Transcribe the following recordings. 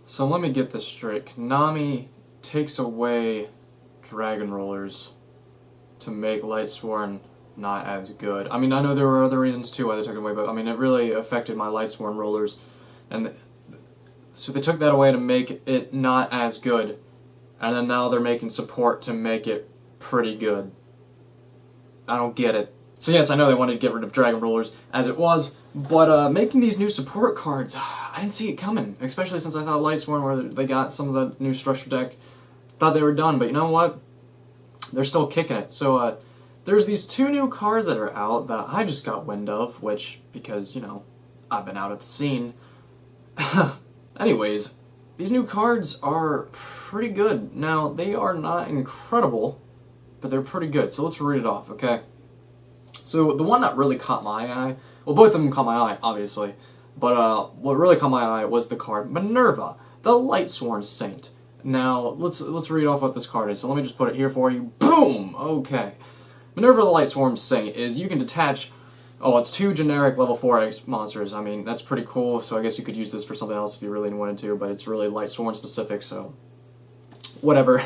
So let me get this straight. Konami takes away Dragon Rollers to make Lightsworn not as good. I mean, I know there were other reasons too why they took it away, but I mean, it really affected my Lightsworn rollers. And so they took that away to make it not as good. And then now they're making support to make it pretty good. I don't get it. So yes, I know they wanted to get rid of Dragon Rollers as it was, but making these new support cards, I didn't see it coming, especially since I thought Lightsworn, where they got some of the new structure deck, thought they were done, but you know what? They're still kicking it. So there's these two new cards that are out that I just got wind of, which, because, you know, I've been out at the scene. Anyways, these new cards are pretty good. Now, they are not incredible, but they're pretty good, so let's read it off, okay? So the one that really caught my eye, well, both of them caught my eye, obviously, but what really caught my eye was the card Minerva, the Lightsworn Saint. Now, let's read off what this card is, so let me just put it here for you. Boom! Okay. Minerva the Lightsworn Saint is you can detach, it's two generic level 4X monsters. I mean, that's pretty cool, so I guess you could use this for something else if you really wanted to, but it's really Lightsworn specific, so whatever.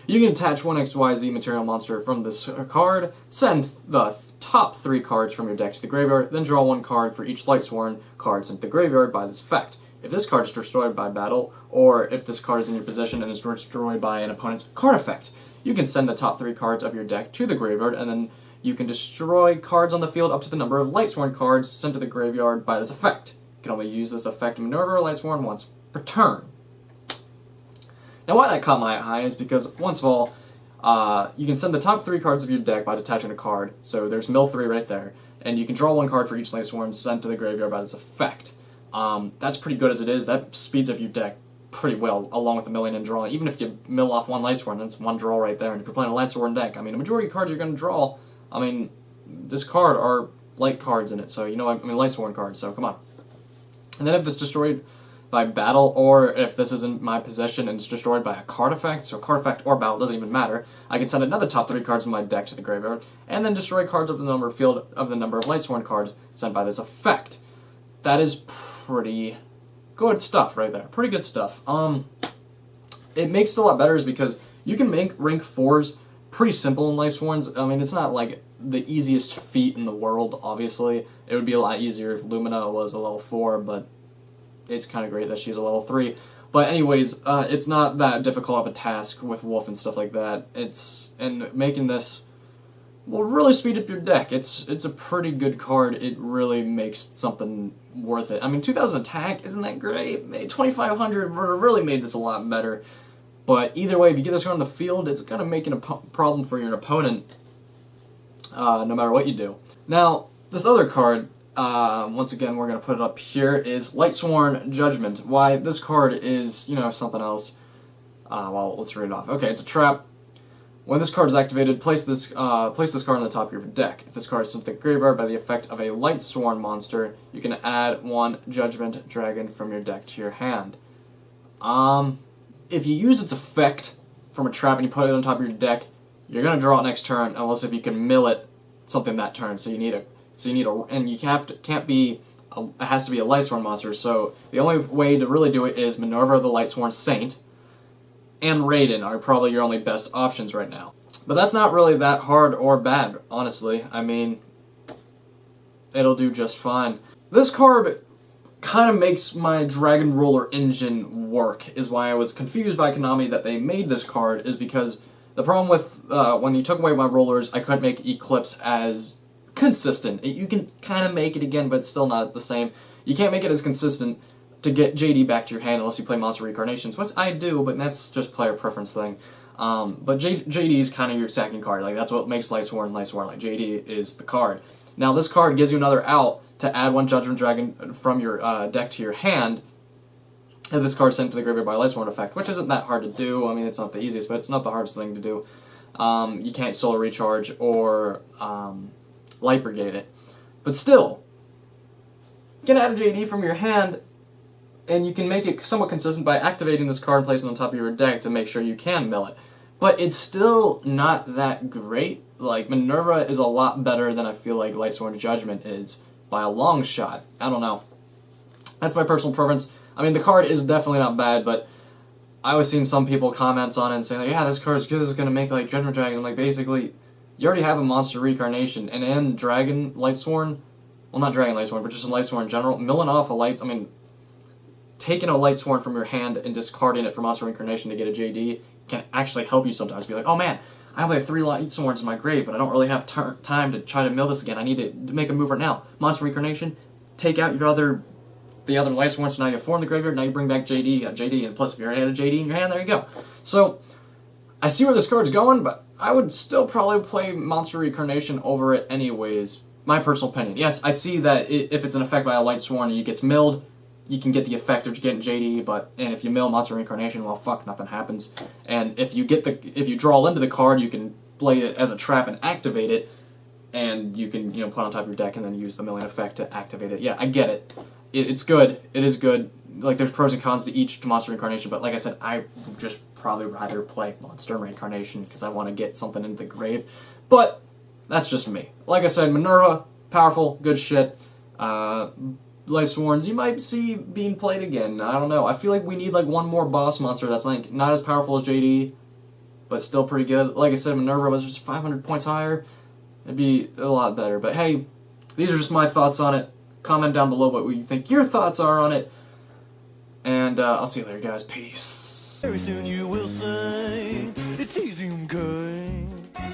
You can attach one XYZ material monster from this card, send the top 3 cards from your deck to the graveyard, then draw 1 card for each Lightsworn card sent to the graveyard by this effect. If this card is destroyed by battle, or if this card is in your possession and is destroyed by an opponent's card effect, you can send the top 3 cards of your deck to the graveyard, and then you can destroy cards on the field up to the number of Lightsworn cards sent to the graveyard by this effect. You can only use this effect Minerva or Lightsworn once per turn. Now why that caught my eye is because, once of all, you can send the top 3 cards of your deck by detaching a card, so there's mill 3 right there, and you can draw 1 card for each Lightsworn sent to the graveyard by this effect. That's pretty good as it is. That speeds up your deck pretty well, along with the milling and drawing. Even if you mill off 1 Lightsworn, that's 1 draw right there, and if you're playing a Lightsworn deck, I mean, the majority of cards you're going to draw, I mean, this card are light cards in it, so you know, I mean, Lightsworn cards, so come on. And then if it's destroyed by battle, or if this is in my possession and it's destroyed by a card effect, so card effect or battle, doesn't even matter, I can send another top 3 cards from my deck to the graveyard, and then destroy cards of the number of Lightsworn cards sent by this effect. That is pretty good stuff right there. Pretty good stuff. It makes it a lot better is because you can make rank 4s pretty simple in Lightsworns. I mean, it's not like the easiest feat in the world, obviously. It would be a lot easier if Lumina was a level 4, but it's kind of great that she's a level 3. But anyways, it's not that difficult of a task with Wolf and stuff like that. And making this will really speed up your deck. It's a pretty good card. It really makes something worth it. I mean, 2000 attack, isn't that great? 2500 really made this a lot better. But either way, if you get this card on the field, it's going to make it a problem for your opponent, no matter what you do. Now, this other card, once again, we're going to put it up here, is Lightsworn Judgment. Why this card is, you know, something else. Well, let's read it off. Okay, it's a trap. When this card is activated, place this card on the top of your deck. If this card is sent to the graveyard by the effect of a Lightsworn monster, you can add 1 Judgment Dragon from your deck to your hand. If you use its effect from a trap and you put it on top of your deck, you're going to draw it next turn, unless if you can mill it something that turn. So you need and you it has to be a Lightsworn monster, so the only way to really do it is Minerva the Lightsworn Saint, and Raiden are probably your only best options right now. But that's not really that hard or bad, honestly. I mean, it'll do just fine. This card kind of makes my Dragon Roller engine work, is why I was confused by Konami that they made this card, is because the problem with, when you took away my rollers, I couldn't make Eclipse as consistent. You can kind of make it again, but it's still not the same. You can't make it as consistent to get JD back to your hand unless you play Monster Reincarnations, which I do, but that's just player preference thing. But JD is kind of your second card. Like, that's what makes Lightsworn Lightsworn. Like, JD is the card. Now, this card gives you another out to add 1 Judgment Dragon from your deck to your hand, if this card is sent to the graveyard by a Lightsworn effect, which isn't that hard to do. I mean, it's not the easiest, but it's not the hardest thing to do. You can't Solar Recharge or Light Brigade it. But still, you can add a JD from your hand, and you can make it somewhat consistent by activating this card and placing it on top of your deck to make sure you can mill it. But it's still not that great. Like, Minerva is a lot better than I feel like Lightsworn Judgment is, by a long shot. I don't know. That's my personal preference. I mean, the card is definitely not bad, but I was seeing some people comment on it and saying, like, yeah, this card's good, it's going to make, like, Judgment Dragons. I'm like, basically, you already have a monster reincarnation, and in Dragon Lightsworn, well, not Dragon Lightsworn, but just in Lightsworn in general, milling off taking a Lightsworn from your hand and discarding it for monster reincarnation to get a JD can actually help you sometimes. Be like, oh man, I only have 3 Lightsworns in my grave, but I don't really have time to try to mill this again. I need to make a move right now. Monster reincarnation, take out the other Lightsworn, so now you have 4 in the graveyard, now you bring back JD, you got JD, and plus if you already had a JD in your hand, there you go. So, I see where this card's going, but I would still probably play Monster Reincarnation over it anyways. My personal opinion. Yes, I see that if it's an effect by a Lightsworn and it gets milled, you can get the effect of getting JD, and if you mill Monster Reincarnation, well, fuck, nothing happens. And if you draw into the card, you can play it as a trap and activate it, and you can, put it on top of your deck and then use the milling effect to activate it. Yeah, I get it. It's good. It is good. Like, there's pros and cons to each Monster Reincarnation, but like I said, I would just probably rather play Monster Reincarnation because I want to get something into the grave. But that's just me. Like I said, Minerva, powerful, good shit. Lightsworns, you might see being played again. I don't know. I feel like we need like one more boss monster that's like not as powerful as JD, but still pretty good. Like I said, Minerva was just 500 points higher. It'd be a lot better. But hey, these are just my thoughts on it. Comment down below what you think your thoughts are on it. And I'll see you later, guys. Peace. Very soon you will say it's easy and good.